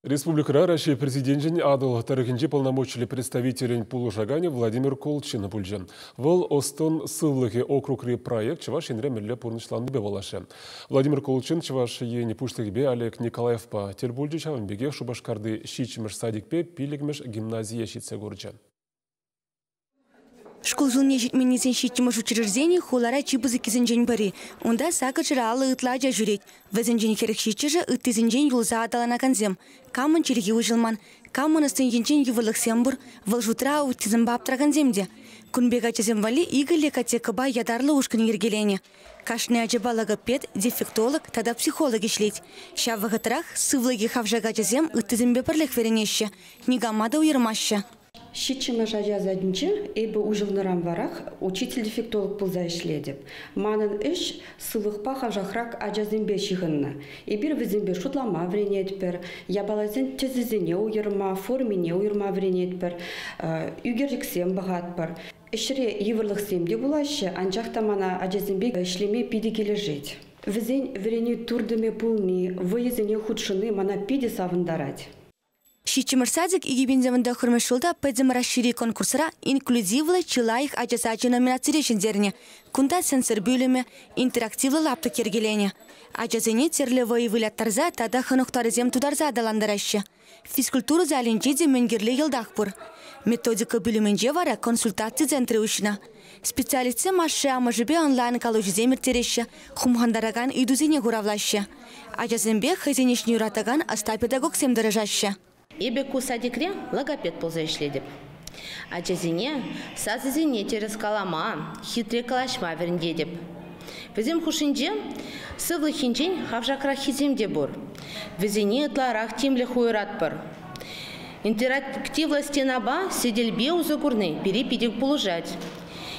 Республика Россия президентін адыл тарихинче полномочили представителен Пулушагане Владимир Колчин бульжен. Вол Остон сывлыхи округри проект чаваш енре милле пурнышланды бе болашы. Владимир Колчин чаваш ени пуштыгы бе Олег Николаев па телбульджи чавынбеге шубашкарды шичмеш садикпе пилигмеш гимназия шитсе горча. Школ жылне жетменесен шеттіміш учреждений холара чибызы кезінжен бари. Онда сақычыра алы ұтладжа жүрет. Візінжен керек шетчіжі үттізінжен юлза аталана канзем. Камын череге ұжылман. Камын ұстынженчен евылық сембур. Вылжутра үттізін баптыра канземде. Күнбега чезем вали игілі катекіба ядарлы ұшқын ергелене. Кашны ажыба логопед, дефектолог, тада психолог ишлет. Ша вағытырақ сывлыги хавжага чезем үттізін бепірлік веренеші. Нигамада уйырмашы. Шитчима жазадынчы, эбі ұжылнырам варақ, учитель-дефектолог пылза ішледіп. Манын үш сылықпа хавжақрақ ажазынбе шиғынна. Эбір візінбе шутлама вренетпір, ябалазын тезізіне уйырма, формине уйырма вренетпір, үгерліксем бағатпір. Ішіре евірліксемде бұлашы, анжақта мана ажазынбе ішлеме пиді кележет. Візін врене турдыме пулни, выезіне худшыны мана пиді савындарать. Шитчимыр садик и гибенземында хурмешулда пэдзем расшири конкурсара инклюзивлы чилайых ажасачы номинации решендеріне. Кунда сенсор бөлімі, интерактивлы лапты кергелене. Ажазыне терлевой вылеттарза тада хануқтарызем тударза адаландарашы. Физкультуру залинчеде менгерлі елдақпыр. Методика бөлімінде вара консультация центры үшіна. Специалисты машы амажыбе онлайн калужиземір тереші, хумхандараган үйдузене ғуравлашы. Ажазынбе хазенешні уратаган аста педагог семдіражашы. Эбеку садикре логопед полза ишледіп. Ачазине сазызине терес калама, хитре калашма вернде деп. Візем хушинже сывлы хинчен хавжакра хиземде бур. Візене ытларақ темлі хуйрат бар. Интерактивла стенаба седелбе узагурны перепидек полужать.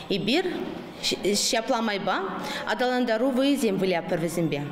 И бир шапламайба адаландару выезем выляпыр візембе.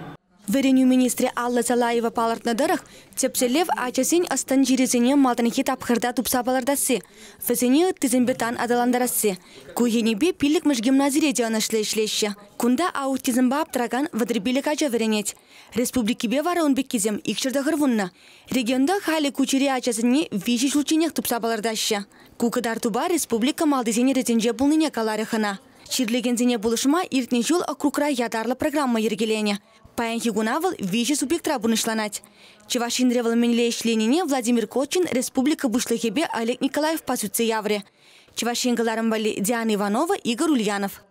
Вереню министре Алла Залаева палартнадарах тепселев ачасин астан жирезине малтанхи тапхырда тупсабалардасы. Везене тизимбетан адаландарасы. Куенебе пиликмеш гимназиреде анышле-ишлеші. Кунда аутизмба аптраган вадрибилик ача веренет. Республики бе вара онбеккизем икшырда хырвунна. Регионда хали кучире ачасыне виши шлучинех тупсабалардаща. Кукадар туба республика малдызене резенже булныне каларыхына. Чирлегензене булышма иртне жул округра ядарлы программа ергелене. Паянхи гунавыл виши субъектра бунышланать. Чевашин ревал менле ишленине Владимир Колчин республика бушлыхебе Олег Николаев пасутся явре. Чевашин галарам вали Диана Иванова, Игорь Ульянов.